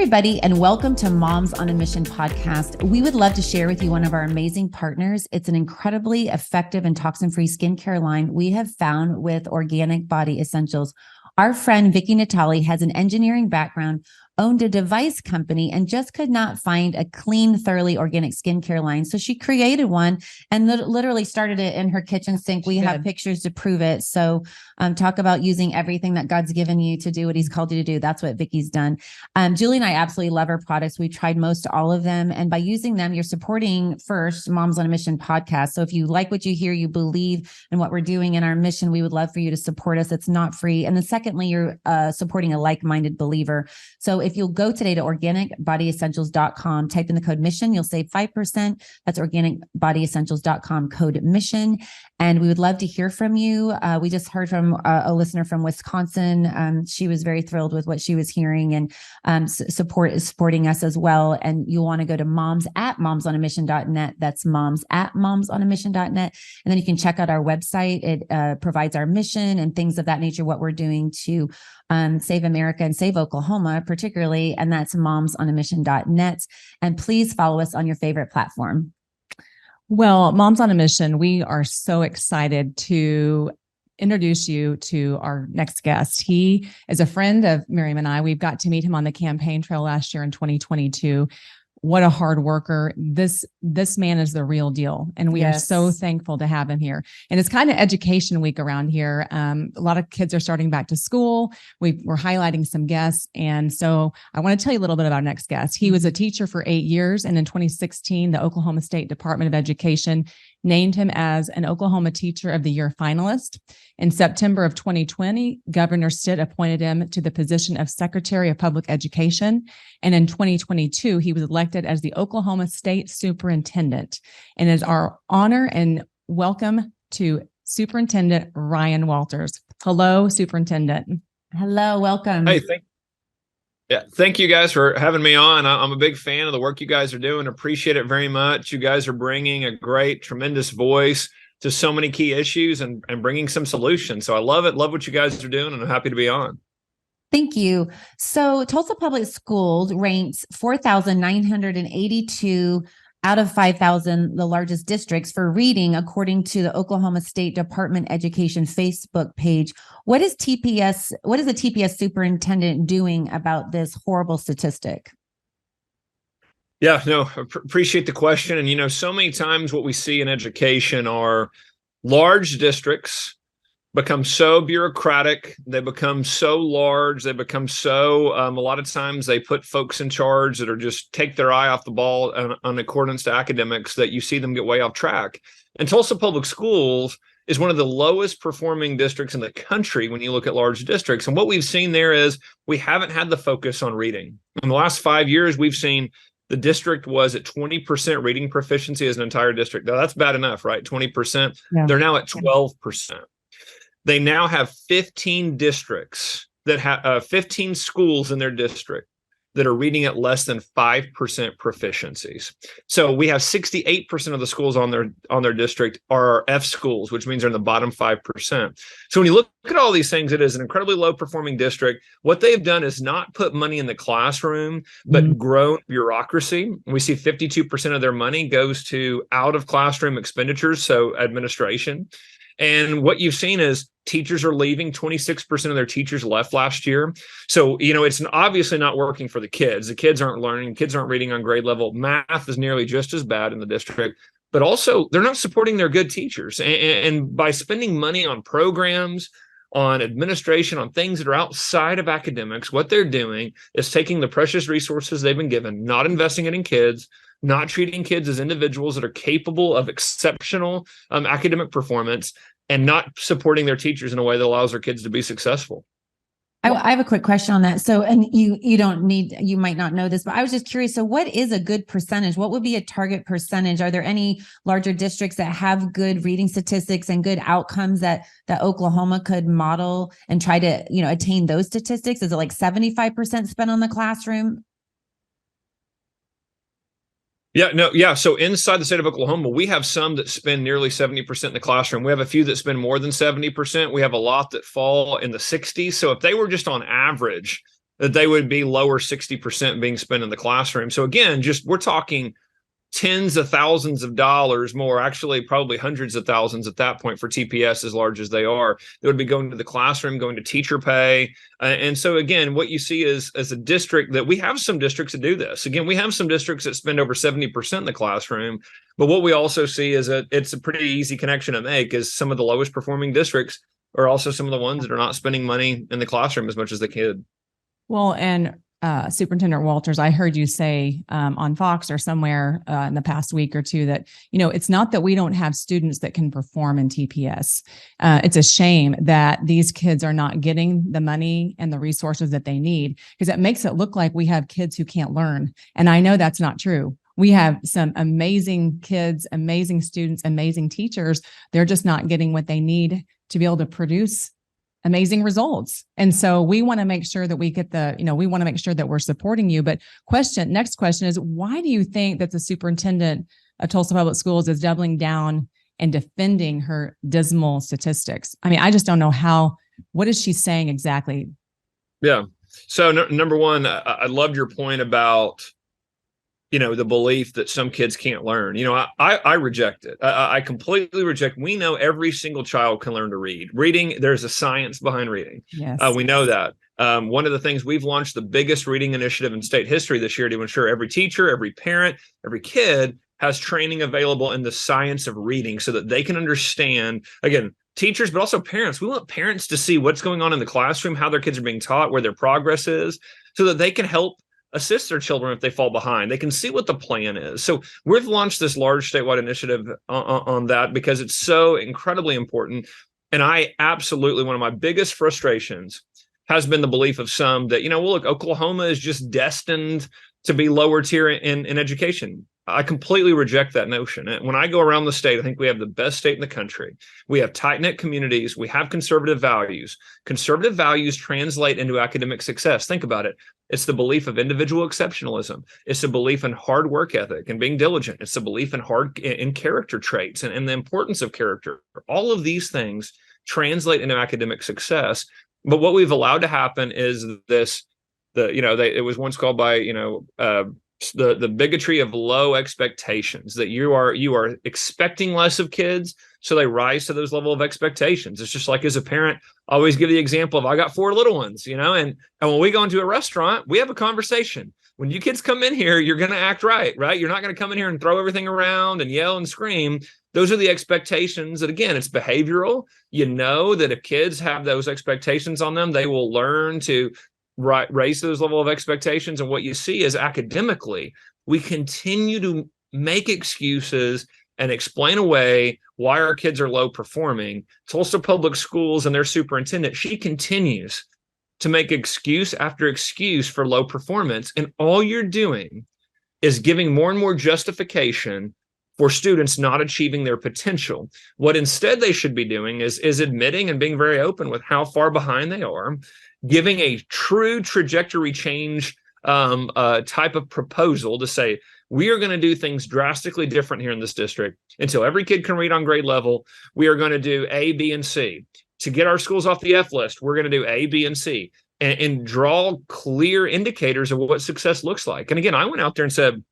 everybody, and welcome to Moms on a Mission podcast. We would love to share with you one of our amazing partners. It's an incredibly effective and toxin-free skincare line we have found with Organic Body Essentials. Our friend Vicki Natali has an engineering background, owned a device company, and just could not find a clean, thoroughly organic skincare line. So she created one and literally started it in her kitchen sink. We have pictures to prove it. So talk about using everything that God's given you to do what he's called you to do. That's what Vicki's done. Julie and I absolutely love her products. We've tried most all of them. And by using them, you're supporting first Moms on a Mission podcast. So if you like what you hear, you believe in what we're doing in our mission, we would love for you to support us. It's not free. And then secondly, you're supporting a like-minded believer. So if you'll go today to organicbodyessentials.com, type in the code MISSION, you'll save 5%. That's organicbodyessentials.com, code MISSION. And we would love to hear from you. We just heard from a listener from Wisconsin. She was very thrilled with what she was hearing and supporting us as well. And you'll want to go to moms@momsonamission.net. That's moms@momsonamission.net. And then you can check out our website. It provides our mission and things of that nature, what we're doing to save America and save Oklahoma, particularly. And that's momsonamission.net. And please follow us on your favorite platform. Well, Moms on a Mission, we are so excited to introduce you to our next guest. He is a friend of Miriam and I. We've got to meet him on the campaign trail last year in 2022. What a hard worker. This man is the real deal. And we are so thankful to have him here. And it's kind of education week around here. A lot of kids are starting back to school. We're highlighting some guests. And so I want to tell you a little bit about our next guest. He was a teacher for 8 years. And in 2016, the Oklahoma State Department of Education named him as an Oklahoma Teacher of the Year finalist. In September of 2020, Governor Stitt appointed him to the position of Secretary of Public Education. And in 2022, he was elected as the Oklahoma State Superintendent. And it's our honor and welcome to Superintendent Ryan Walters. Hello, Superintendent. Hello, welcome. Hey, thank you guys for having me on. I'm a big fan of the work you guys are doing. Appreciate it very much. You guys are bringing a great, tremendous voice to so many key issues and bringing some solutions. So I love it. Love what you guys are doing, and I'm happy to be on. Thank you. So Tulsa Public Schools ranks 4,982 out of 5,000, the largest districts for reading, according to the Oklahoma State Department Education Facebook page. What is the TPS superintendent doing about this horrible statistic? Yeah, no, appreciate the question. And, so many times what we see in education are large districts become so bureaucratic, they become so large, they become so, a lot of times they put folks in charge that are just take their eye off the ball on accordance to academics, that you see them get way off track. And Tulsa Public Schools is one of the lowest performing districts in the country when you look at large districts. And what we've seen there is we haven't had the focus on reading. In the last 5 years, we've seen the district was at 20% reading proficiency as an entire district. Now, that's bad enough, right? 20%. Yeah. They're now at 12%. They now have 15 districts that have 15 schools in their district that are reading at less than 5% proficiencies. So we have 68% of the schools on their district are F schools, which means they're in the bottom 5%. So when you look at all these things, it is an incredibly low performing district. What they've done is not put money in the classroom, but grown bureaucracy. We see 52% of their money goes to out of classroom expenditures, so administration. And what you've seen is teachers are leaving. 26% of their teachers left last year. So, it's obviously not working for the kids. The kids aren't learning. Kids aren't reading on grade level. Math is nearly just as bad in the district. But also, they're not supporting their good teachers. And by spending money on programs, on administration, on things that are outside of academics, what they're doing is taking the precious resources they've been given, not investing it in kids, not treating kids as individuals that are capable of exceptional academic performance, and not supporting their teachers in a way that allows their kids to be successful. I have a quick question on that. So, and you might not know this, but I was just curious. So what is a good percentage? What would be a target percentage? Are there any larger districts that have good reading statistics and good outcomes that Oklahoma could model and try to, attain those statistics? Is it like 75% spent on the classroom? Yeah. So inside the state of Oklahoma, we have some that spend nearly 70% in the classroom. We have a few that spend more than 70%. We have a lot that fall in the 60s. So if they were just on average that they would be lower 60% being spent in the classroom. So again, we're talking tens of thousands of dollars more, actually probably hundreds of thousands at that point for TPS, as large as they are, that would be going to the classroom, going to teacher pay. And so again, what you see is, as a district, that we have some districts that do this. Again, we have some districts that spend over 70% in the classroom, but what we also see is that it's a pretty easy connection to make, is some of the lowest performing districts are also some of the ones that are not spending money in the classroom as much as they could. Well, and Superintendent Walters, I heard you say on Fox or somewhere in the past week or two that, it's not that we don't have students that can perform in TPS. It's a shame that these kids are not getting the money and the resources that they need, because it makes it look like we have kids who can't learn. And I know that's not true. We have some amazing kids, amazing students, amazing teachers. They're just not getting what they need to be able to produce amazing results. And so we want to make sure that we get we want to make sure that we're supporting you. But next question is, why do you think that the superintendent of Tulsa Public Schools is doubling down and defending her dismal statistics? I mean, I just don't know what is she saying exactly? Yeah. So number one, I loved your point about, the belief that some kids can't learn. I reject it. I completely reject. We know every single child can learn to read. Reading, there's a science behind reading. Yes. We know that. One of the things, we've launched the biggest reading initiative in state history this year to ensure every teacher, every parent, every kid has training available in the science of reading so that they can understand, again, teachers, but also parents. We want parents to see what's going on in the classroom, how their kids are being taught, where their progress is, so that they can help assist their children if they fall behind. They can see what the plan is. So we've launched this large statewide initiative on that because it's so incredibly important. And one of my biggest frustrations has been the belief of some that, look, Oklahoma is just destined to be lower tier in education. I completely reject that notion. And when I go around the state, I think we have the best state in the country. We have tight-knit communities. We have conservative values. Conservative values translate into academic success. Think about it. It's the belief of individual exceptionalism. It's the belief in hard work ethic and being diligent. It's the belief in character traits and the importance of character. All of these things translate into academic success. But what we've allowed to happen is it was once called by, the bigotry of low expectations, that you are expecting less of kids, so they rise to those level of expectations. It's just like, as a parent, I always give the example of, I got 4 little ones, and when we go into a restaurant, we have a conversation. When you kids come in here, you're going to act right? You're not going to come in here and throw everything around and yell and scream. Those are the expectations that, again, it's behavioral. That if kids have those expectations on them, they will learn to raise those level of expectations. And what you see is, academically, we continue to make excuses and explain away why our kids are low performing. Tulsa Public Schools and their superintendent, she continues to make excuse after excuse for low performance. And all you're doing is giving more and more justification for students not achieving their potential. What instead they should be doing is admitting and being very open with how far behind they are, giving a true trajectory change type of proposal to say, we are going to do things drastically different here in this district. Until every kid can read on grade level, we are going to do A, B, and C. To get our schools off the F list, we're going to do A, B, and C, and draw clear indicators of what success looks like. And again, I went out there and said,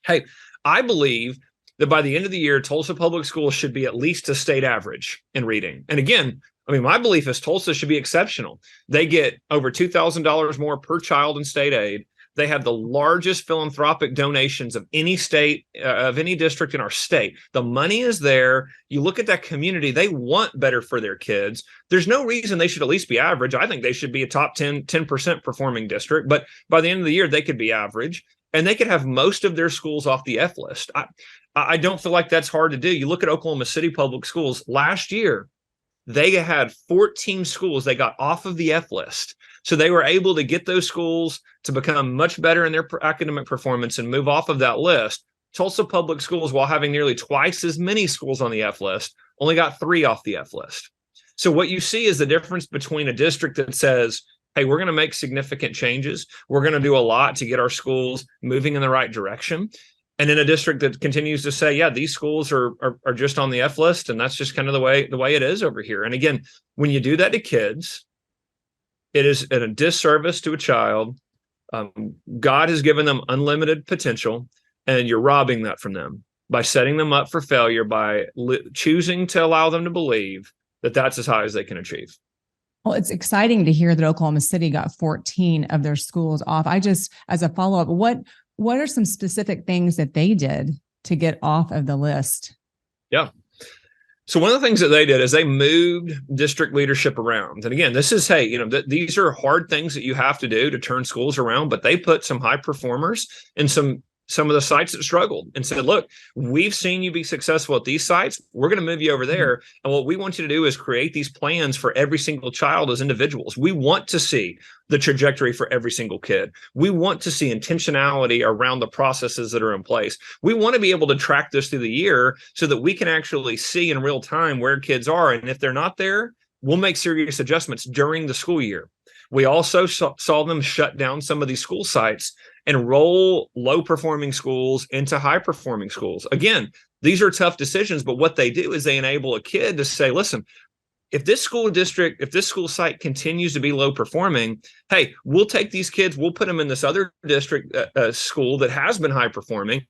hey, I believe that by the end of the year, Tulsa Public Schools should be at least a state average in reading. And again, my belief is Tulsa should be exceptional. They get over $2,000 more per child in state aid. They have the largest philanthropic donations of any state, of any district in our state. The money is there. You look at that community, they want better for their kids. There's no reason they should at least be average. I think they should be a top 10% performing district. But by the end of the year, they could be average, and they could have most of their schools off the F list. I don't feel like that's hard to do. You look at Oklahoma City Public Schools last year, they had 14 schools they got off of the F list. So they were able to get those schools to become much better in their academic performance and move off of that list. Tulsa Public Schools, while having nearly twice as many schools on the F list, only got 3 off the F list. So what you see is the difference between a district that says, hey, we're going to make significant changes. We're going to do a lot to get our schools moving in the right direction. And in a district that continues to say, yeah, these schools are just on the F list, and that's just kind of the way it is over here. And again, when you do that to kids, It is a disservice to a child. God has given them unlimited potential, and you're robbing that from them by setting them up for failure, by choosing to allow them to believe that that's as high as they can achieve. Well, it's exciting to hear that Oklahoma City got 14 of their schools off. As a follow-up, what are some specific things that they did to get off of the list? Yeah. So one of the things that they did is they moved district leadership around. And again, this is, hey, these are hard things that you have to do to turn schools around, but they put some high performers in some of the sites that struggled and said, look, we've seen you be successful at these sites. We're going to move you over there. And what we want you to do is create these plans for every single child as individuals. We want to see the trajectory for every single kid. We want to see intentionality around the processes that are in place. We want to be able to track this through the year so that we can actually see in real time where kids are. And if they're not there, we'll make serious adjustments during the school year. We also saw them shut down some of these school sites and roll low-performing schools into high-performing schools. Again, these are tough decisions, but what they do is they enable a kid to say, listen, if this school site continues to be low-performing, hey, we'll take these kids, we'll put them in this other district school that has been high-performing,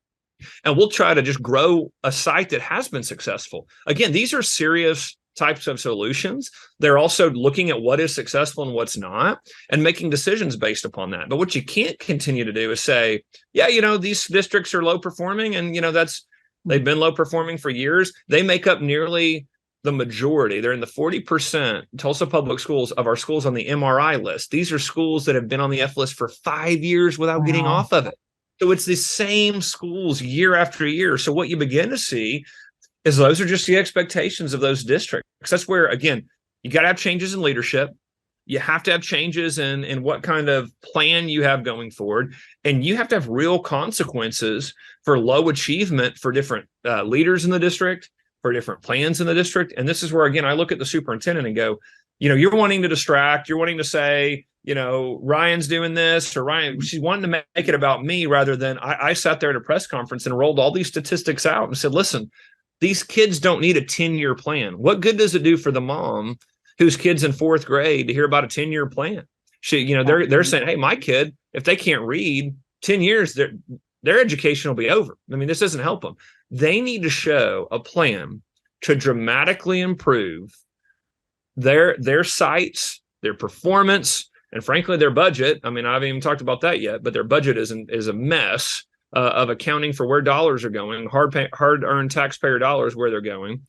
and we'll try to just grow a site that has been successful. Again, these are serious types of solutions. They're also looking at what is successful and what's not and making decisions based upon that. But what you can't continue to do is say, yeah, these districts are low performing and, they've been low performing for years. They make up nearly the majority. They're in the 40% Tulsa Public Schools of our schools on the MRI list. These are schools that have been on the F list for 5 years without getting off of it. So it's the same schools year after year. So what you begin to see is those are just the expectations of those districts. That's where, again, you got to have changes in leadership. You have to have changes in what kind of plan you have going forward. And you have to have real consequences for low achievement for different leaders in the district, for different plans in the district. And this is where, again, I look at the superintendent and go, you're wanting to distract. You're wanting to say, Ryan's doing this or Ryan, she's wanting to make it about me rather than I sat there at a press conference and rolled all these statistics out and said, listen, these kids don't need a 10-year plan. What good does it do for the mom whose kid's in 4th grade to hear about a 10-year plan? They're saying, hey, my kid, if they can't read 10 years, their education will be over. I mean, this doesn't help them. They need to show a plan to dramatically improve their sites, their performance, and frankly, their budget. I mean, I haven't even talked about that yet, but their budget is a mess. Of accounting for where dollars are going, hard-earned taxpayer dollars, where they're going.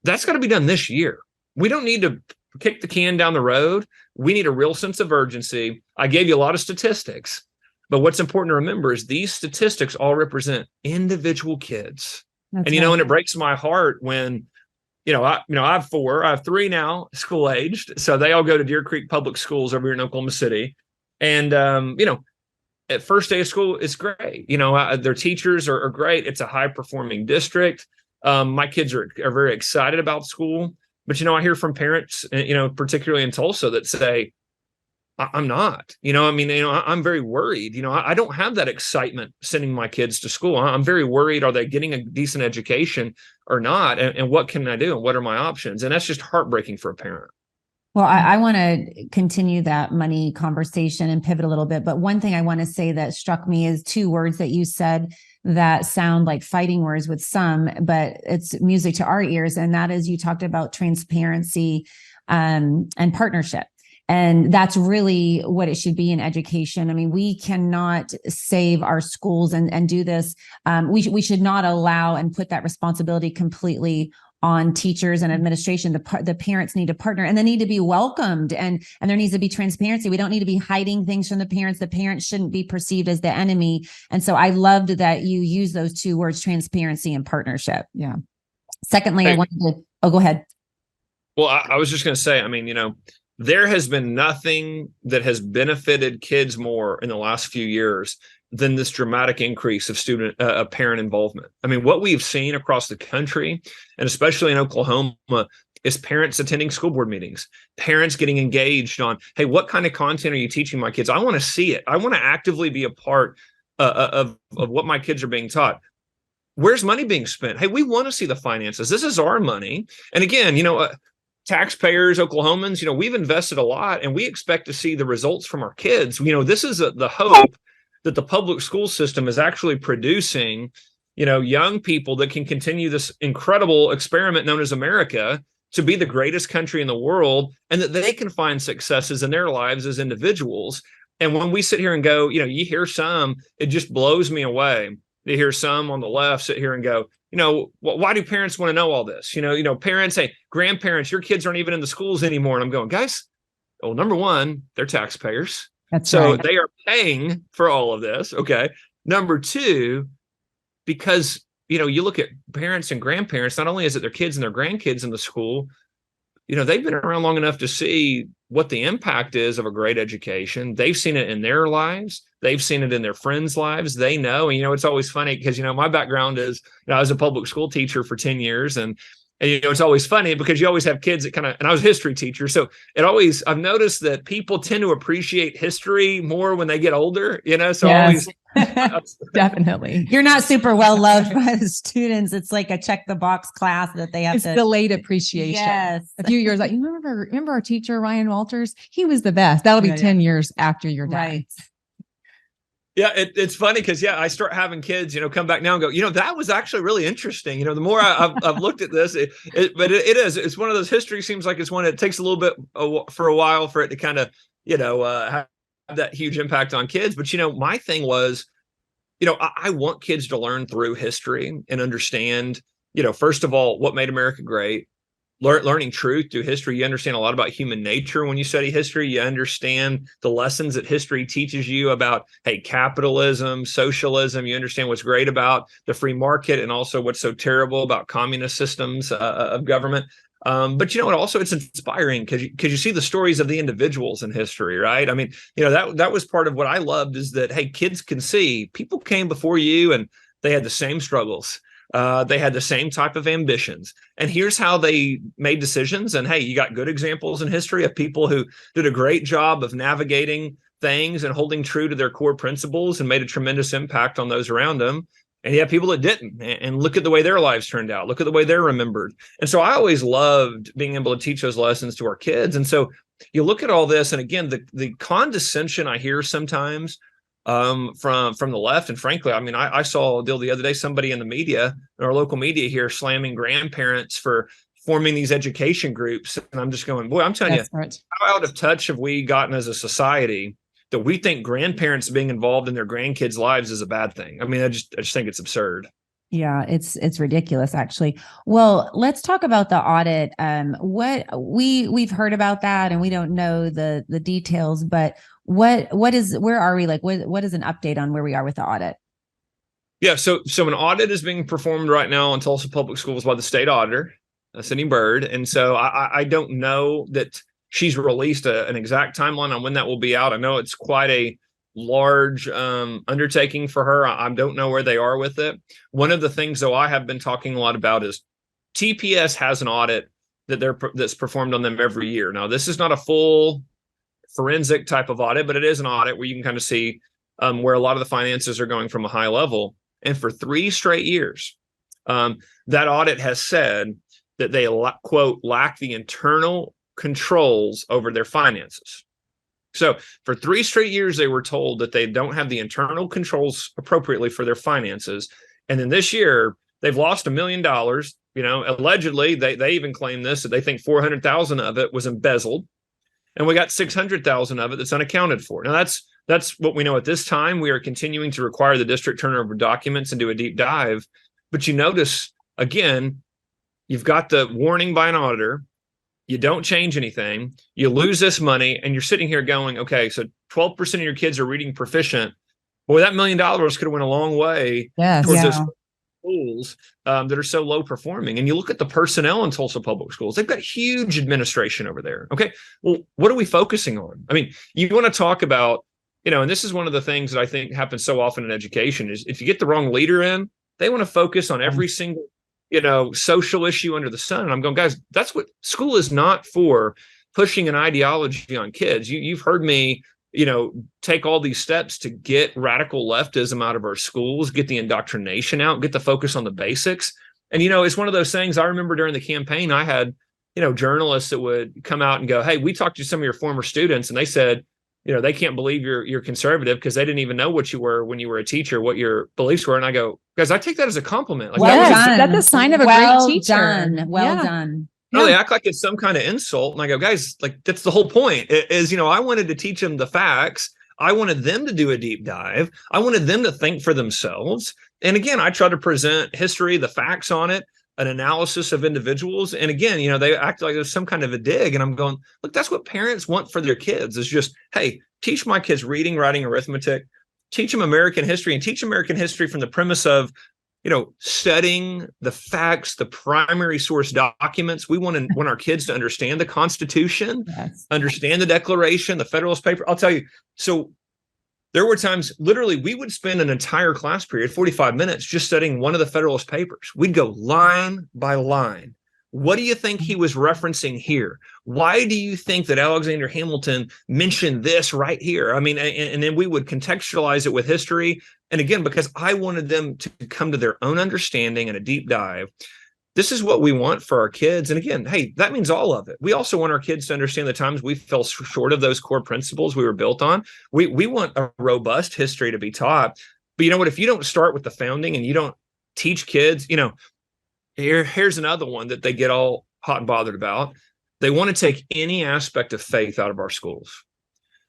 That's got to be done this year. We don't need to kick the can down the road. We need a real sense of urgency. I gave you a lot of statistics, but what's important to remember is these statistics all represent individual kids. That's and, and it breaks my heart when, I have 4, I have 3 now, school-aged. So they all go to Deer Creek Public Schools over here in Oklahoma City. And, at first day of school, it's great. Their teachers are great. It's a high performing district. My kids are very excited about school, but, I hear from parents, particularly in Tulsa that say, I'm not, I'm very worried. I don't have that excitement sending my kids to school. I'm very worried. Are they getting a decent education or not? And what can I do? And what are my options? And that's just heartbreaking for a parent. Well, I want to continue that money conversation and pivot a little bit. But one thing I want to say that struck me is 2 words that you said that sound like fighting words with some, but it's music to our ears. And that is, you talked about transparency and partnership. And that's really what it should be in education. I mean, we cannot save our schools and do this. We should not allow and put that responsibility completely on teachers and administration. The parents need to partner and they need to be welcomed and there needs to be transparency. We don't need to be hiding things from the parents. The parents shouldn't be perceived as the enemy. And so I loved that you use those 2 words, transparency and partnership. Yeah. Secondly, I wanted to, go ahead. Well, I was just going to say, there has been nothing that has benefited kids more in the last few years than this dramatic increase of parent involvement. What we've seen across the country, and especially in Oklahoma, is parents attending school board meetings, parents getting engaged on, hey, what kind of content are you teaching my kids? I want to see it. I want to actively be a part of what my kids are being taught. Where's money being spent? Hey, we want to see the finances. This is our money. And again, taxpayers, Oklahomans, we've invested a lot and we expect to see the results from our kids. This is the hope that the public school system is actually producing, young people that can continue this incredible experiment known as America to be the greatest country in the world, and that they can find successes in their lives as individuals. And when we sit here and go, you hear some, it just blows me away. You hear some on the left sit here and go, why do parents want to know all this? Parents say, grandparents, your kids aren't even in the schools anymore. And I'm going, guys, well, number one, they're taxpayers. So they are paying for all of this. Okay. Number two, because, you look at parents and grandparents, not only is it their kids and their grandkids in the school, they've been around long enough to see what the impact is of a great education. They've seen it in their lives. They've seen it in their friends' lives. They know. And, it's always funny because, my background is, I was a public school teacher for 10 years. And it's always funny because you always have kids that and I was a history teacher. So I've noticed that people tend to appreciate history more when they get older, so yes. Definitely. You're not super well loved by the students. It's like a check the box class that they have it's delayed appreciation. Yes. A few years like, you remember our teacher, Ryan Walters? He was the best. That'll be 10 years after you're done. Right. Yeah, it's funny because I start having kids, come back now and go, that was actually really interesting. The more I've looked at this, it's one of those history seems like it's one that takes a little bit for a while for it to kind of, have that huge impact on kids. But, my thing was, I want kids to learn through history and understand, first of all, what made America great. Learning truth through history. You understand a lot about human nature when you study history. You understand the lessons that history teaches you about, capitalism, socialism. You understand what's great about the free market and also what's so terrible about communist systems of government. But also it's inspiring because you see the stories of the individuals in history, right? I mean, that was part of what I loved is that, kids can see people came before you and they had the same struggles. They had the same type of ambitions. And here's how they made decisions. And you got good examples in history of people who did a great job of navigating things and holding true to their core principles and made a tremendous impact on those around them. And you have people that didn't. And look at the way their lives turned out. Look at the way they're remembered. And so I always loved being able to teach those lessons to our kids. And so you look at all this, and again, the condescension I hear sometimes from the left. And frankly, I saw a deal the other day, somebody in the media, in our local media here, slamming grandparents for forming these education groups. And I'm just going, boy, I'm telling you, how out of touch have we gotten as a society that we think grandparents being involved in their grandkids' lives is a bad thing. I just think it's absurd. Yeah, it's ridiculous, actually. Well, let's talk about the audit. What we've heard about that, and we don't know the details, but where are we? Like, what is an update on where we are with the audit? Yeah, so an audit is being performed right now in Tulsa Public Schools by the state auditor, Cindy Bird, and so I don't know that she's released an exact timeline on when that will be out. I know it's quite a large undertaking for her. I don't know where they are with it. One of the things, though, I have been talking a lot about is TPS has an audit that's performed on them every year. Now, this is not a full forensic type of audit, but it is an audit where you can kind of see where a lot of the finances are going from a high level. And for 3 straight years, that audit has said that they, quote, lack the internal controls over their finances. So for 3 straight years, they were told that they don't have the internal controls appropriately for their finances. And then this year, they've lost $1 million. Allegedly, they even claim this, that they think 400,000 of it was embezzled. And we got 600,000 of it that's unaccounted for. Now, that's what we know at this time. We are continuing to require the district turn over documents and do a deep dive. But you notice, again, you've got the warning by an auditor. You don't change anything. You lose this money, and you're sitting here going, okay, so 12% of your kids are reading proficient. Boy, that $1 million could have went a long way towards those schools that are so low performing. And you look at the personnel in Tulsa Public Schools, they've got huge administration over there. Okay, well, what are we focusing on? You want to talk about, and this is one of the things that I think happens so often in education is if you get the wrong leader in, they want to focus on every single social issue under the sun. And I'm going, guys, that's what school is not for, pushing an ideology on kids. You've heard me, take all these steps to get radical leftism out of our schools, get the indoctrination out, get the focus on the basics. And, it's one of those things I remember during the campaign, I had journalists that would come out and go, hey, we talked to some of your former students and they said, they can't believe you're conservative because they didn't even know what you were when you were a teacher, what your beliefs were. And I go, guys, I take that as a compliment. Like, that's a sign of a great teacher. Well done. No, they act like it's some kind of insult. And I go, guys, like, that's the whole point is, I wanted to teach them the facts. I wanted them to do a deep dive. I wanted them to think for themselves. And again, I try to present history, the facts on it, an analysis of individuals. And again, they act like there's some kind of a dig. And I'm going, look, that's what parents want for their kids is just, hey, teach my kids reading, writing, arithmetic, teach them American history, and teach American history from the premise of, studying the facts, the primary source documents. We want our kids to understand the Constitution, understand the Declaration, the Federalist Paper. I'll tell you. So there were times, literally, we would spend an entire class period, 45 minutes, just studying one of the Federalist Papers. We'd go line by line. What do you think he was referencing here? Why do you think that Alexander Hamilton mentioned this right here? I mean, and then we would contextualize it with history. And again, because I wanted them to come to their own understanding and a deep dive. This is what we want for our kids. And again, hey, that means all of it. We also want our kids to understand the times we fell short of those core principles we were built on. We want a robust history to be taught. But you know what? If you don't start with the founding and you don't teach kids, here's another one that they get all hot and bothered about. They want to take any aspect of faith out of our schools.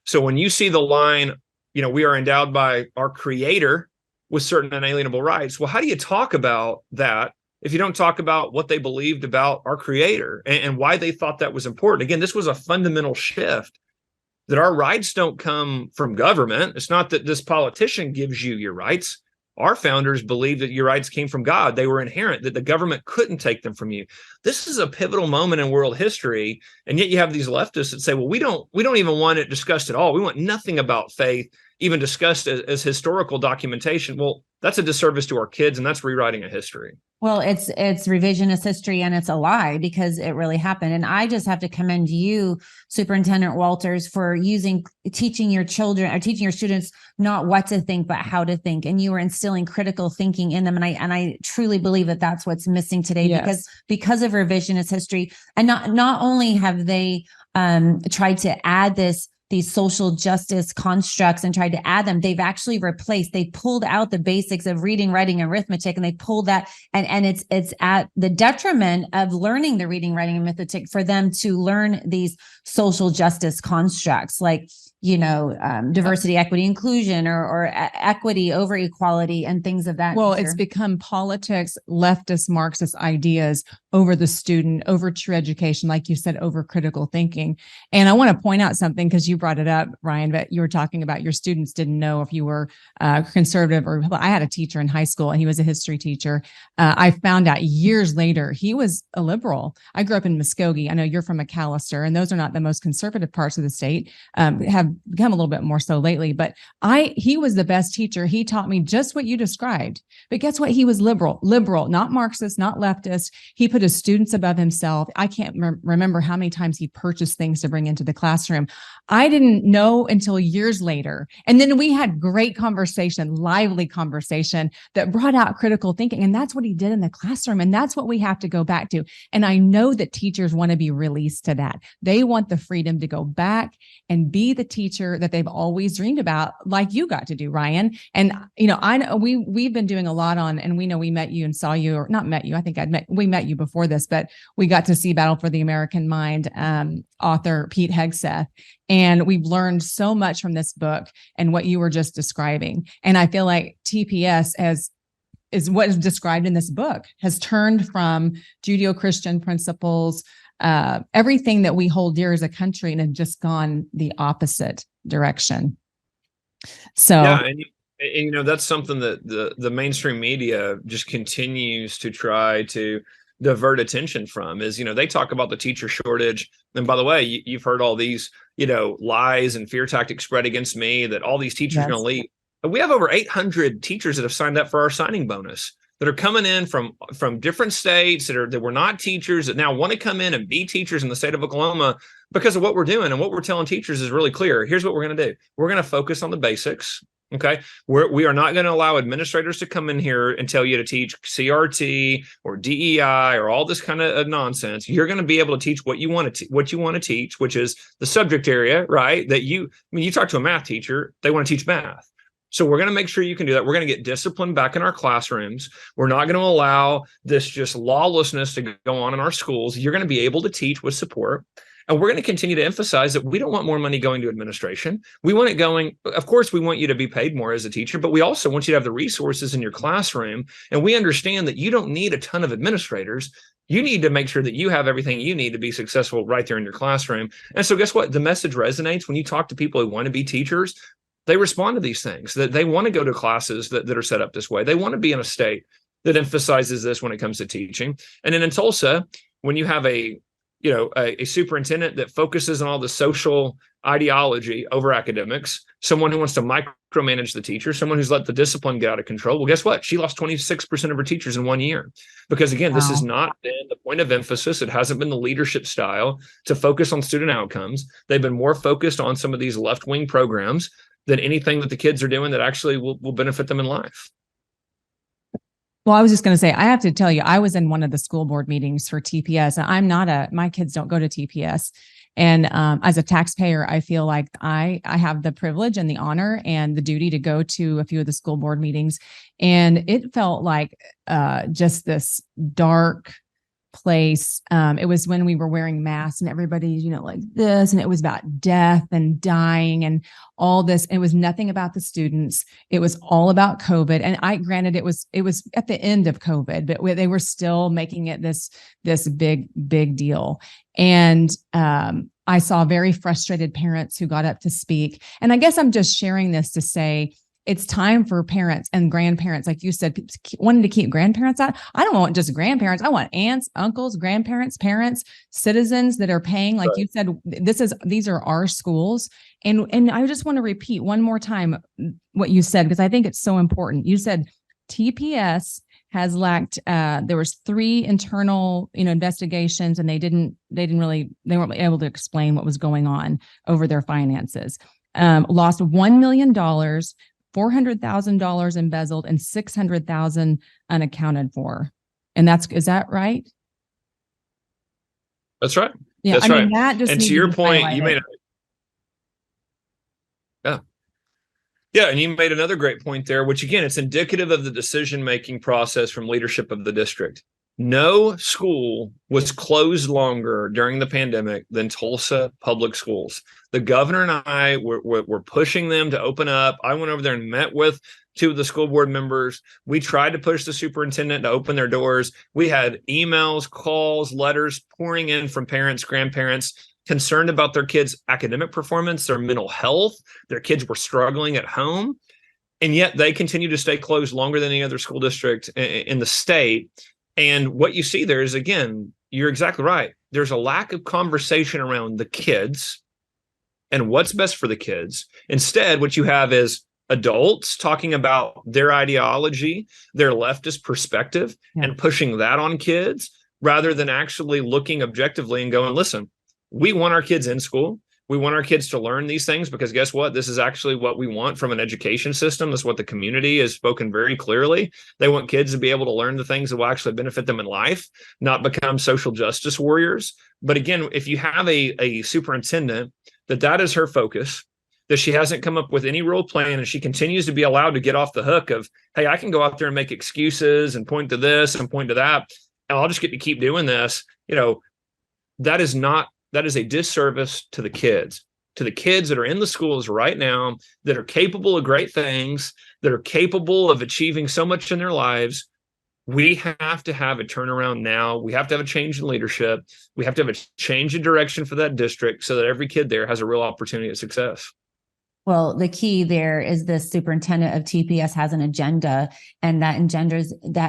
So when you see the line, we are endowed by our Creator with certain unalienable rights. Well, how do you talk about that if you don't talk about what they believed about our Creator and why they thought that was important? Again, this was a fundamental shift, that our rights don't come from government. It's not that this politician gives you your rights. Our founders believed that your rights came from God. They were inherent, that the government couldn't take them from you. This is a pivotal moment in world history. And yet you have these leftists that say, well, we don't even want it discussed at all. We want nothing about faith even discussed as historical documentation. Well, that's a disservice to our kids, and that's rewriting a history. Well, it's revisionist history, and it's a lie because it really happened. And I just have to commend you, Superintendent Walters, for teaching your children or teaching your students not what to think, but how to think. And you were instilling critical thinking in them. And I truly believe that that's what's missing today, because of revisionist history. And not only have they tried to add these social justice constructs and tried to add them, they've actually they pulled out the basics of reading, writing, and arithmetic, and they pulled that, and it's at the detriment of learning the reading, writing, and arithmetic for them to learn these social justice constructs like diversity, equity, inclusion, or equity over equality, and things of that nature. It's become politics, leftist, Marxist ideas over the student, over true education, like you said, over critical thinking. And I want to point out something, because you brought it up, Ryan, but you were talking about your students didn't know if you were conservative or. I had a teacher in high school, and he was a history teacher. I found out years later he was a liberal. I grew up in Muskogee. I know you're from McAllister, and those are not the most conservative parts of the state. Have become a little bit more so lately, but he was the best teacher. He taught me just what you described. But guess what? He was liberal, not Marxist, not leftist. He put his students above himself. I can't remember how many times he purchased things to bring into the classroom. I didn't know until years later. And then we had great conversation, lively conversation that brought out critical thinking. And that's what he did in the classroom. And that's what we have to go back to. And I know that teachers want to be released to that. They want the freedom to go back and be the teacher that they've always dreamed about, like you got to do, Ryan. And, I know we've been doing a lot on, and we know we met you and saw you, or not met you. I think we met you before this, but we got to see Battle for the American Mind, author Pete Hegseth. And we've learned so much from this book and what you were just describing. And I feel like TPS is what is described in this book, has turned from Judeo-Christian principles, everything that we hold dear as a country, and have just gone the opposite direction. So, yeah, and that's something that the mainstream media just continues to try to divert attention from. Is they talk about the teacher shortage, and by the way, you've heard all these lies and fear tactics spread against me that all these teachers are going to leave. We have over 800 teachers that have signed up for our signing bonus, that are coming in from different states that were not teachers, that now want to come in and be teachers in the state of Oklahoma because of what we're doing. And what we're telling teachers is really clear. Here's what we're going to do. We're going to focus on the basics. Okay. We are not going to allow administrators to come in here and tell you to teach CRT or DEI or all this kind of nonsense. You're going to be able to teach what you want to teach, which is the subject area, right? When you talk to a math teacher, they want to teach math. So we're going to make sure you can do that. We're going to get discipline back in our classrooms. We're not going to allow this just lawlessness to go on in our schools. You're going to be able to teach with support. And we're going to continue to emphasize that we don't want more money going to administration. We want it going, of course, we want you to be paid more as a teacher, but we also want you to have the resources in your classroom. And we understand that you don't need a ton of administrators. You need to make sure that you have everything you need to be successful right there in your classroom. And so guess what? The message resonates when you talk to people who want to be teachers. They respond to these things, that they want to go to classes that are set up this way. They want to be in a state that emphasizes this when it comes to teaching. And then in Tulsa, when you have a superintendent that focuses on all the social ideology over academics, someone who wants to micromanage the teacher, someone who's let the discipline get out of control. Well, guess what? She lost 26% of her teachers in 1 year. Because again, This has not been the point of emphasis. It hasn't been the leadership style to focus on student outcomes. They've been more focused on some of these left-wing programs than anything that the kids are doing that actually will benefit them in life. Well, I was just going to say, I have to tell you, I was in one of the school board meetings for TPS, and my kids don't go to TPS. And as a taxpayer, I feel like I have the privilege and the honor and the duty to go to a few of the school board meetings. And it felt like just this dark place. It was when we were wearing masks and everybody's, like this, and it was about death and dying and all this. It was nothing about the students. It was all about COVID. And granted, it was at the end of COVID, but they were still making it this big deal. And I saw very frustrated parents who got up to speak. And I guess I'm just sharing this to say, it's time for parents and grandparents, like you said, wanting to keep grandparents out. I don't want just grandparents. I want aunts, uncles, grandparents, parents, citizens that are paying. Like you said, these are our schools. And I just want to repeat one more time what you said, because I think it's so important. You said TPS has lacked, there was 3 internal, investigations, and they weren't able to explain what was going on over their finances. Lost $1 million, $400,000 embezzled, and $600,000 unaccounted for. And is that right? That's right. Yeah, that's right. That just, and to your point, you made Yeah, and you made another great point there, which again, it's indicative of the decision-making process from leadership of the district. No school was closed longer during the pandemic than Tulsa Public Schools. The governor and I were pushing them to open up. I went over there and met with 2 of the school board members. We tried to push the superintendent to open their doors. We had emails, calls, letters pouring in from parents, grandparents, concerned about their kids' academic performance, their mental health. Their kids were struggling at home. And yet they continue to stay closed longer than any other school district in the state. And what you see there is, again, you're exactly right. There's a lack of conversation around the kids and what's best for the kids. Instead, what you have is adults talking about their ideology, their leftist perspective, and pushing that on kids rather than actually looking objectively and going, listen, we want our kids in school. We want our kids to learn these things because guess what? This is actually what we want from an education system. That's what the community has spoken very clearly. They want kids to be able to learn the things that will actually benefit them in life, not become social justice warriors. But again, if you have a superintendent that is her focus, that she hasn't come up with any real plan, and she continues to be allowed to get off the hook of, hey, I can go out there and make excuses and point to this and point to that, and I'll just get to keep doing this. That is a disservice to the kids that are in the schools right now, that are capable of great things, that are capable of achieving so much in their lives. We have to have a turnaround now. We have to have a change in leadership. We have to have a change in direction for that district so that every kid there has a real opportunity at success. Well, the key there is the superintendent of TPS has an agenda, and that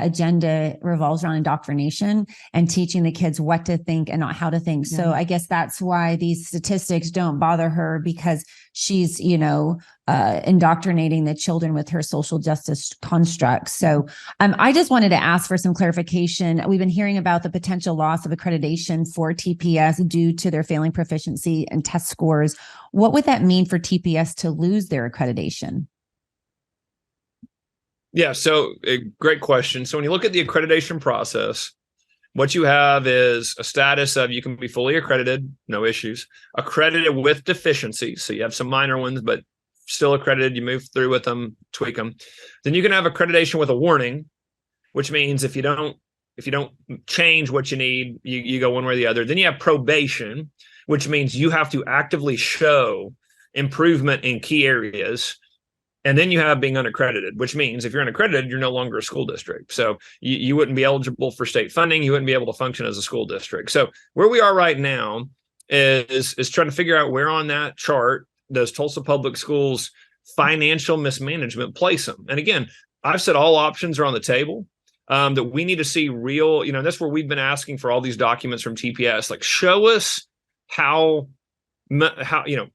agenda revolves around indoctrination and teaching the kids what to think and not how to think. Yeah. So I guess that's why these statistics don't bother her, because she's, indoctrinating the children with her social justice constructs. So I just wanted to ask for some clarification. We've been hearing about the potential loss of accreditation for TPS due to their failing proficiency and test scores. What would that mean for TPS to lose their accreditation? Yeah, so great question. So when you look at the accreditation process, what you have is a status of you can be fully accredited, no issues, accredited with deficiencies. So you have some minor ones, but still accredited. You move through with them, tweak them. Then you can have accreditation with a warning, which means if you don't change what you need, you go one way or the other. Then you have probation, which means you have to actively show improvement in key areas. And then you have being unaccredited, which means if you're unaccredited, you're no longer a school district. So you wouldn't be eligible for state funding. You wouldn't be able to function as a school district. So where we are right now is trying to figure out where on that chart does Tulsa Public Schools financial mismanagement place them. And again, I've said all options are on the table. That we need to see real, that's where we've been asking for all these documents from TPS, like show us how,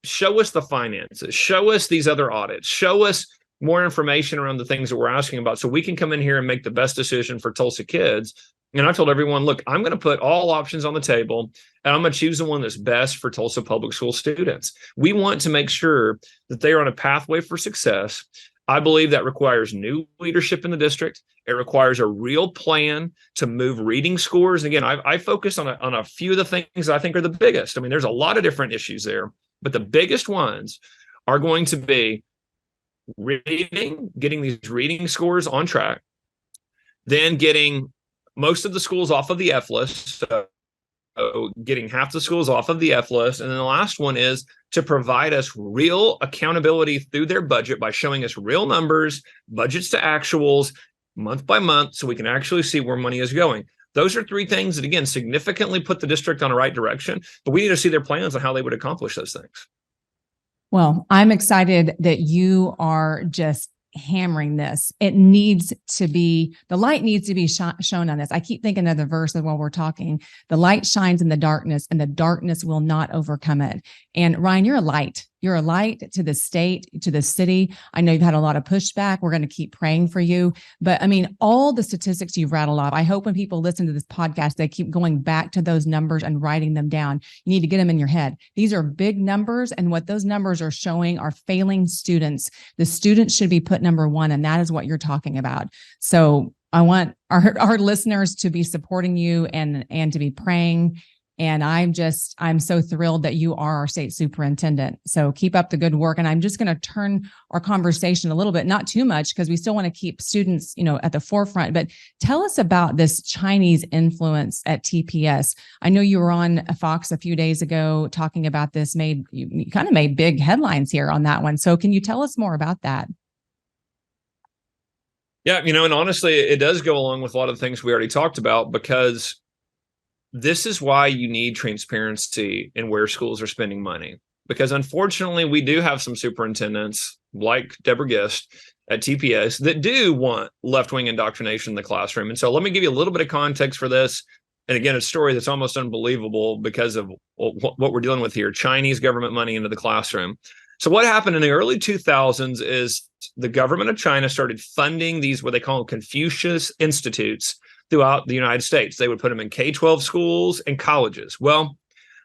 show us the finances, show us these other audits, show us more information around the things that we're asking about so we can come in here and make the best decision for Tulsa kids. And I told everyone, look, I'm going to put all options on the table and I'm going to choose the one that's best for Tulsa Public School students. We want to make sure that they are on a pathway for success. I believe that requires new leadership in the district. It requires a real plan to move reading scores. Again, I focus on a few of the things that I think are the biggest. I mean, there's a lot of different issues there, but the biggest ones are going to be reading, getting these reading scores on track, then getting most of the schools off of the F list, so getting half the schools off of the F list. And then the last one is to provide us real accountability through their budget by showing us real numbers, budgets to actuals, month by month, so we can actually see where money is going. Those are three things that, again, significantly put the district on the right direction, but we need to see their plans on how they would accomplish those things. Well, I'm excited that you are just hammering this. It needs to be, the light needs to be shown on this. I keep thinking of the verse while we're talking, the light shines in the darkness and the darkness will not overcome it. And Ryan, you're a light. You're a light to the state, to the city. I know you've had a lot of pushback. We're going to keep praying for you. But I mean, all the statistics you've rattled off, I hope when people listen to this podcast, they keep going back to those numbers and writing them down. You need to get them in your head. These are big numbers. And what those numbers are showing are failing students. The students should be put number one. And that is what you're talking about. So I want our listeners to be supporting you and to be praying. And I'm so thrilled that you are our state superintendent. So keep up the good work. And I'm just going to turn our conversation a little bit, not too much, because we still want to keep students, at the forefront. But tell us about this Chinese influence at TPS. I know you were on Fox a few days ago talking about this. You kind of made big headlines here on that one. So can you tell us more about that? Yeah, and honestly, it does go along with a lot of the things we already talked about, because this is why you need transparency in where schools are spending money. Because unfortunately, we do have some superintendents like Deborah Gist at TPS that do want left-wing indoctrination in the classroom. And so let me give you a little bit of context for this. And again, a story that's almost unbelievable because of what we're dealing with here, Chinese government money into the classroom. So what happened in the early 2000s is the government of China started funding these, what they call Confucius Institutes, throughout the United States. They would put them in K-12 schools and colleges. Well,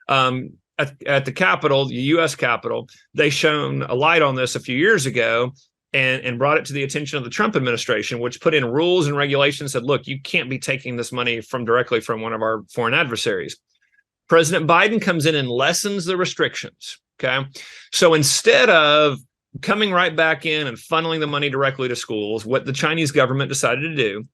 at the Capitol, the U.S. Capitol, they shone a light on this a few years ago and brought it to the attention of the Trump administration, which put in rules and regulations, said, look, you can't be taking this money directly from one of our foreign adversaries. President Biden comes in and lessens the restrictions. Okay. So instead of coming right back in and funneling the money directly to schools, what the Chinese government decided to do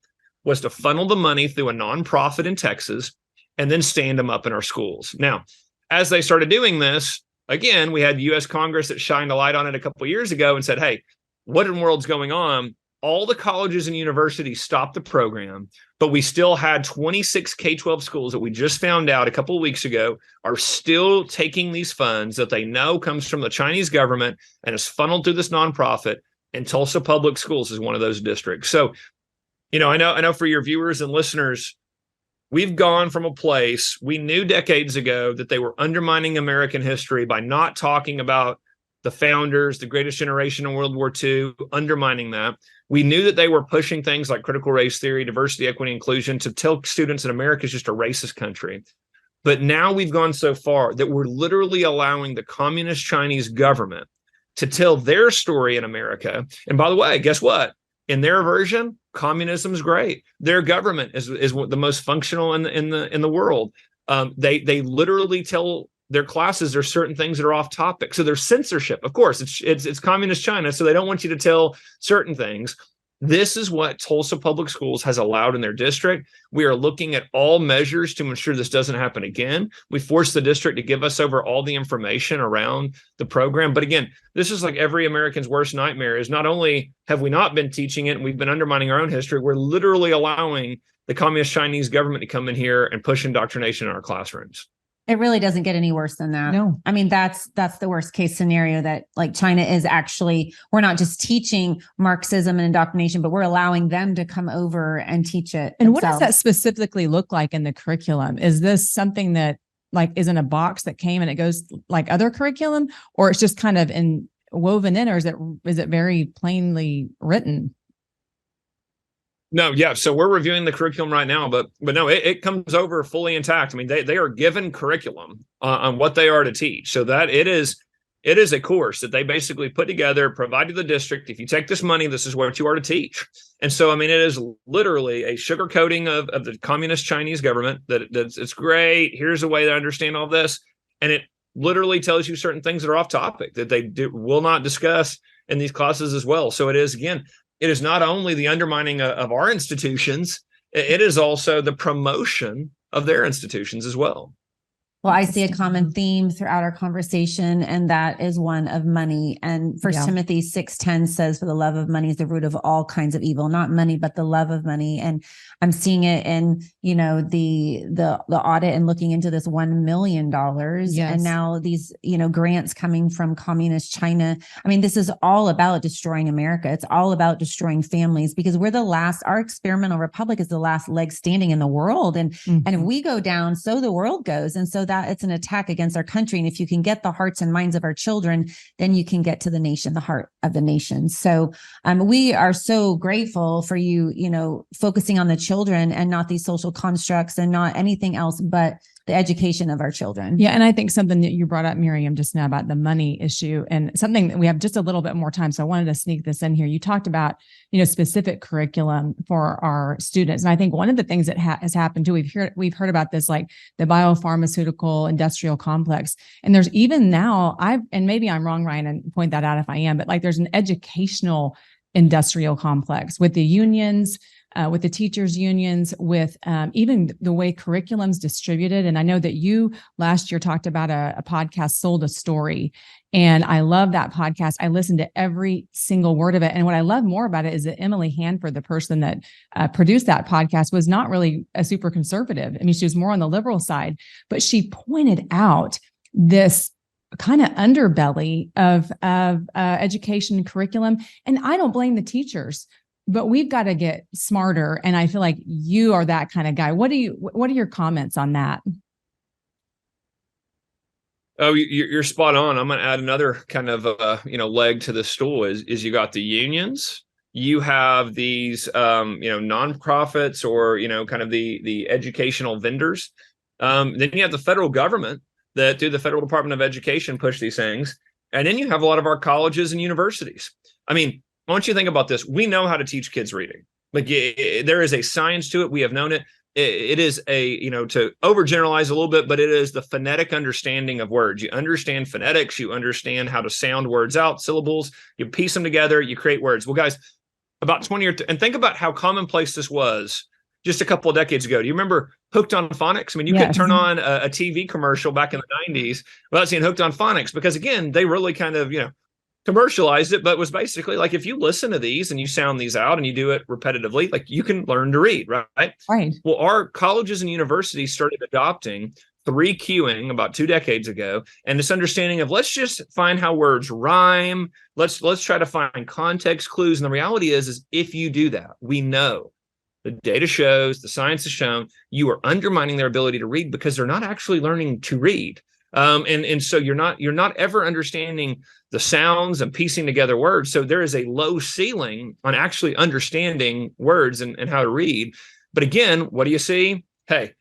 was to funnel the money through a nonprofit in Texas and then stand them up in our schools. Now, as they started doing this, again, we had the U.S. Congress that shined a light on it a couple of years ago and said, hey, what in the world's going on? All the colleges and universities stopped the program, but we still had 26 K-12 schools that we just found out a couple of weeks ago are still taking these funds that they know comes from the Chinese government and is funneled through this nonprofit, and Tulsa Public Schools is one of those districts. So, I know for your viewers and listeners, we've gone from a place we knew decades ago that they were undermining American history by not talking about the founders, the greatest generation in World War II, undermining that. We knew that they were pushing things like critical race theory, diversity, equity, inclusion to tell students that America is just a racist country. But now we've gone so far that we're literally allowing the communist Chinese government to tell their story in America. And by the way, guess what? in their version, communism's great. Their government is the most functional in the world. They literally tell their classes there's certain things that are off topic. So there's censorship. Of course, it's communist China, so they don't want you to tell certain things. This is what Tulsa Public Schools has allowed in their district. We are looking at all measures to ensure this doesn't happen again. We force the district to give us over all the information around the program. But again, this is like every American's worst nightmare, is not only have we not been teaching it and we've been undermining our own history, we're literally allowing the communist Chinese government to come in here and push indoctrination in our classrooms. It really doesn't get any worse than that. No. I mean, that's the worst case scenario, that like China is actually, we're not just teaching Marxism and indoctrination, but we're allowing them to come over and teach it. And themselves. what does that specifically look like in the curriculum? Is this something that like is in a box that came and it goes like other curriculum, or it's just kind of woven in, or is it very plainly written? No, yeah. So we're reviewing the curriculum right now, but no, it comes over fully intact. I mean, they are given curriculum on what they are to teach, so that it is a course that they basically put together, provide to the district. If you take this money, this is what you are to teach. And so, I mean, it is literally a sugarcoating of the communist Chinese government. That it's great. Here's a way to understand all this, and it literally tells you certain things that are off topic that they will not discuss in these classes as well. So it is, again, it is not only the undermining of our institutions, it is also the promotion of their institutions as well. Well, I see a common theme throughout our conversation, and that is one of money. And First Timothy 6:10 says, "For the love of money is the root of all kinds of evil." Not money, but the love of money. And I'm seeing it in, the audit and looking into this $1 million. Yes. And now these, grants coming from communist China. I mean, this is all about destroying America. It's all about destroying families, because we're our experimental republic is the last leg standing in the world. And if we go down, so the world goes. And so that it's an attack against our country. And if you can get the hearts and minds of our children, then you can get to the nation, the heart of the nation. So we are so grateful for you, focusing on the children and not these social constructs and not anything else but the education of our children. Yeah. And I think something that you brought up, Miriam, just now about the money issue, and something that we have just a little bit more time. So I wanted to sneak this in here. You talked about, specific curriculum for our students. And I think one of the things that has happened too, we've heard about this, like the biopharmaceutical industrial complex. And there's even now, and maybe I'm wrong, Ryan, and point that out if I am, but like there's an educational industrial complex with the unions, with the teachers unions, with even the way curriculum's distributed. And I know that you last year talked about a podcast, Sold a Story. And I love that podcast. I listened to every single word of it. And what I love more about it is that Emily Hanford, the person that produced that podcast, was not really a super conservative. I mean, she was more on the liberal side, but she pointed out this kind of underbelly of education curriculum. And I don't blame the teachers, but we've got to get smarter. And I feel like you are that kind of guy. What are your comments on that? Oh, you're spot on. I'm going to add another kind of leg to the stool. Is you got the unions, you have these nonprofits, or kind of the educational vendors. Then you have the federal government that through the Federal Department of Education push these things, and then you have a lot of our colleges and universities. I mean, I want you to think about this. We know how to teach kids reading. Like there is a science to it. We have known it. It is to overgeneralize a little bit, but it is the phonetic understanding of words. You understand phonetics. You understand how to sound words out, syllables. You piece them together. You create words. Well, guys, about 20 and think about how commonplace this was just a couple of decades ago. Do you remember Hooked on Phonics? I mean, you could turn on a TV commercial back in the 90s without seeing Hooked on Phonics, because again, they really kind of, commercialized it, but was basically like, if you listen to these and you sound these out and you do it repetitively, like you can learn to read, right? Right. Well, our colleges and universities started adopting 3Qing about 2 decades ago, and this understanding of let's just find how words rhyme. Let's try to find context clues. And the reality is if you do that, we know the data shows, the science has shown, you are undermining their ability to read because they're not actually learning to read. And so you're not ever understanding the sounds and piecing together words. So there is a low ceiling on actually understanding words and how to read. But again, what do you see? Hey,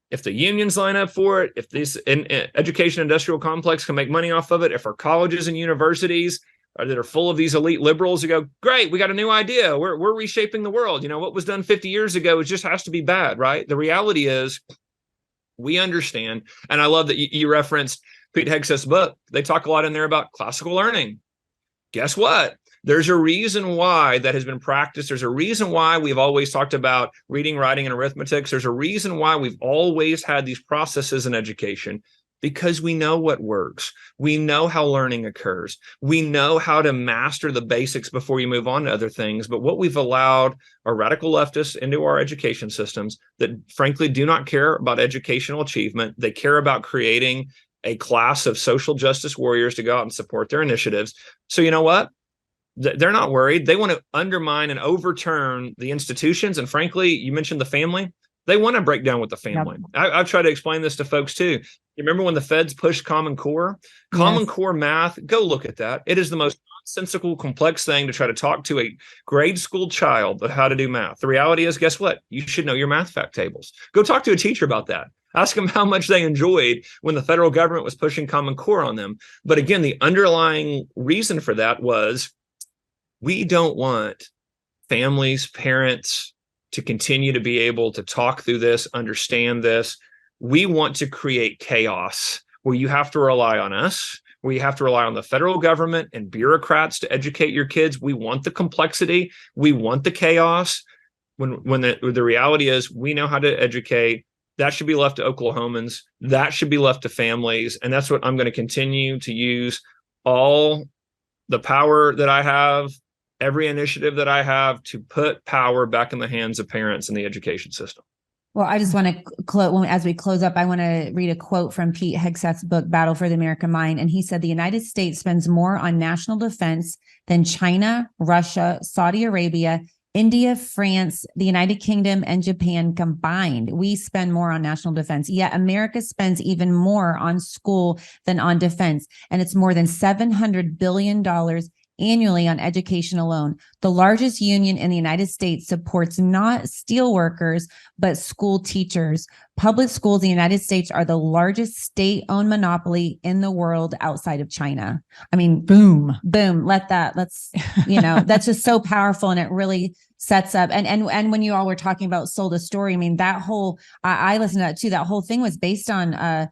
if the unions line up for it, if this education industrial complex can make money off of it, if our colleges and universities that are full of these elite liberals who go, great, we got a new idea. We're reshaping the world. What was done 50 years ago, it just has to be bad, right? The reality is we understand. And I love that you referenced Pete Hegseth's book. They talk a lot in there about classical learning. Guess what? There's a reason why that has been practiced. There's a reason why we've always talked about reading, writing, and arithmetic. There's a reason why we've always had these processes in education, because we know what works. We know how learning occurs. We know how to master the basics before you move on to other things. But what we've allowed are radical leftists into our education systems that frankly do not care about educational achievement. They care about creating a class of social justice warriors to go out and support their initiatives. So you know what? They're not worried. They want to undermine and overturn the institutions. And frankly, you mentioned the family. They want to break down with the family. Yep. I've tried to explain this to folks too. You remember when the feds pushed Common Core? Common Core math, go look at that. It is the most nonsensical, complex thing to try to talk to a grade school child about how to do math. The reality is, guess what? You should know your math fact tables. Go talk to a teacher about that. Ask them how much they enjoyed when the federal government was pushing Common Core on them. But again, the underlying reason for that was we don't want families, parents to continue to be able to talk through this, understand this. We want to create chaos where you have to rely on us, where you have to rely on the federal government and bureaucrats to educate your kids. We want the complexity. We want the chaos. When the reality is we know how to educate. That should be left to Oklahomans. That should be left to families. And that's what I'm going to continue to use all the power that I have, every initiative that I have to put power back in the hands of parents in the education system. Well, I just want to as we close up, I want to read a quote from Pete Hegseth's book, Battle for the American Mind. And he said, the United States spends more on national defense than China, Russia, Saudi Arabia, India, France, the United Kingdom, and Japan combined. We spend more on national defense, yet America spends even more on school than on defense. And it's more than $700 billion annually on education alone. The largest union in the United States supports not steelworkers, but school teachers. Public schools in the United States are the largest state-owned monopoly in the world outside of China. I mean, boom. Let's, that's just so powerful. And it really sets up. And when you all were talking about Sold a Story, I mean, that whole, I listened to that too. That whole thing was based on a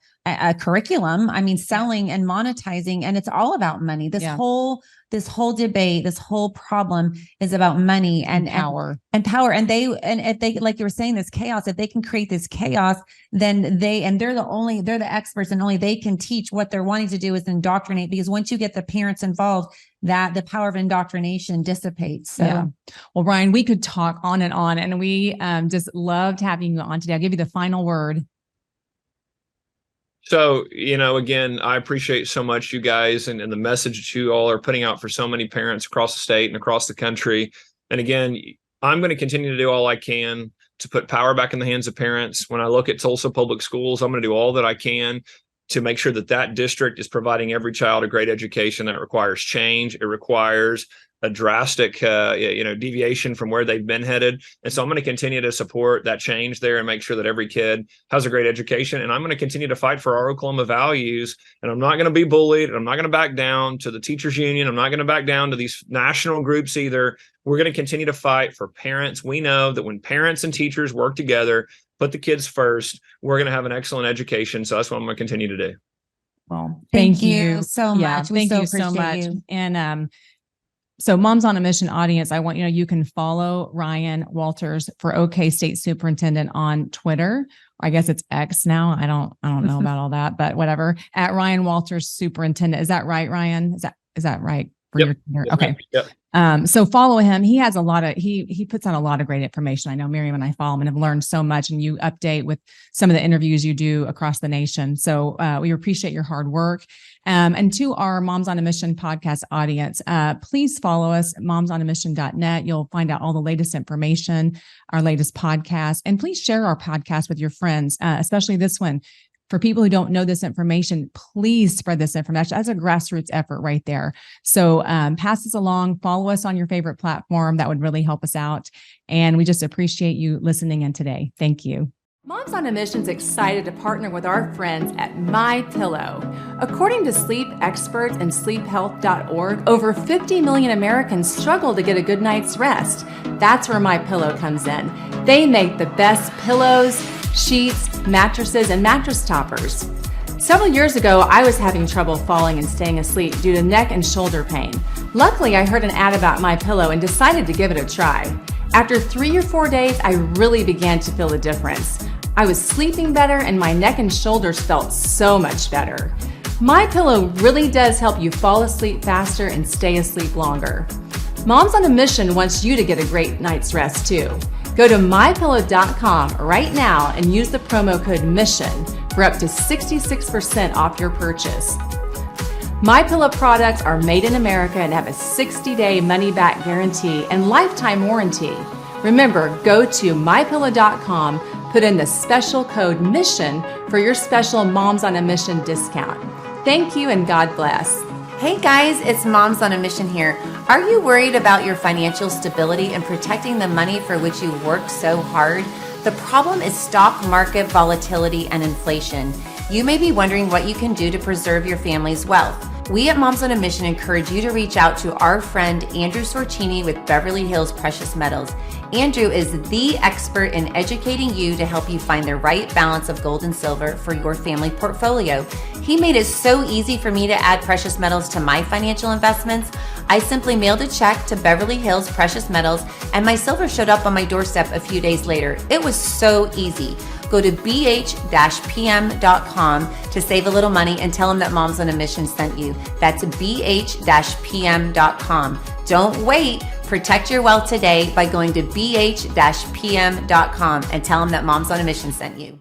curriculum. I mean, selling and monetizing, and it's all about money. This whole debate, this whole problem is about money and power. And if they, like you were saying, this chaos, if they can create this chaos, then they're the experts, and only they can teach. What they're wanting to do is indoctrinate, because once you get the parents involved, that the power of indoctrination dissipates. So, well, Ryan, we could talk on, and we just loved having you on today. I'll give you the final word. So, again, I appreciate so much you guys and the message that you all are putting out for so many parents across the state and across the country. And again, I'm going to continue to do all I can to put power back in the hands of parents. When I look at Tulsa Public Schools, I'm going to do all that I can to make sure that district is providing every child a great education. That requires change. It requires a drastic, deviation from where they've been headed. And so I'm going to continue to support that change there and make sure that every kid has a great education. And I'm going to continue to fight for our Oklahoma values. And I'm not going to be bullied. And I'm not going to back down to the teachers union. I'm not going to back down to these national groups either. We're going to continue to fight for parents. We know that when parents and teachers work together, put the kids first, we're going to have an excellent education. So that's what I'm going to continue to do. Well, thank you so much. Yeah, thank you so much. And, so Moms on a Mission audience, I want you can follow Ryan Walters for OK State Superintendent on Twitter. I guess it's X now. I don't know about all that, but whatever. At Ryan Walters Superintendent. Is that right, Ryan? Is that right? For Yep. your okay. Yep. So follow him. He has he puts out a lot of great information. I know Miriam and I follow him and have learned so much, and you update with some of the interviews you do across the nation. So we appreciate your hard work. And to our Moms on a Mission podcast audience, please follow us at momsonamission.net. You'll find out all the latest information, our latest podcast, and please share our podcast with your friends, especially this one. For people who don't know this information, please spread this information. That's a grassroots effort right there. So pass this along, follow us on your favorite platform. That would really help us out. And we just appreciate you listening in today. Thank you. Moms on a Mission is excited to partner with our friends at MyPillow. According to sleep experts and sleephealth.org, over 50 million Americans struggle to get a good night's rest. That's where MyPillow comes in. They make the best pillows, sheets, mattresses, and mattress toppers. Several years ago, I was having trouble falling and staying asleep due to neck and shoulder pain. Luckily, I heard an ad about MyPillow and decided to give it a try. After 3 or 4 days, I really began to feel a difference. I was sleeping better and my neck and shoulders felt so much better. MyPillow really does help you fall asleep faster and stay asleep longer. Moms on a Mission wants you to get a great night's rest too. Go to mypillow.com right now and use the promo code MISSION for up to 66% off your purchase. MyPillow products are made in America and have a 60-day money-back guarantee and lifetime warranty. Remember, go to mypillow.com, put in the special code MISSION for your special Moms on a Mission discount. Thank you and God bless. Hey guys, it's Moms on a Mission here. Are you worried about your financial stability and protecting the money for which you work so hard? The problem is stock market volatility and inflation. You may be wondering what you can do to preserve your family's wealth. We at Moms on a Mission encourage you to reach out to our friend Andrew Sorcini with Beverly Hills Precious Metals. Andrew is the expert in educating you to help you find the right balance of gold and silver for your family portfolio. He made it so easy for me to add precious metals to my financial investments. I simply mailed a check to Beverly Hills Precious Metals and my silver showed up on my doorstep a few days later. It was so easy. Go to bh-pm.com to save a little money and tell them that Moms on a Mission sent you. That's bh-pm.com. Don't wait. Protect your wealth today by going to bh-pm.com and tell them that Moms on a Mission sent you.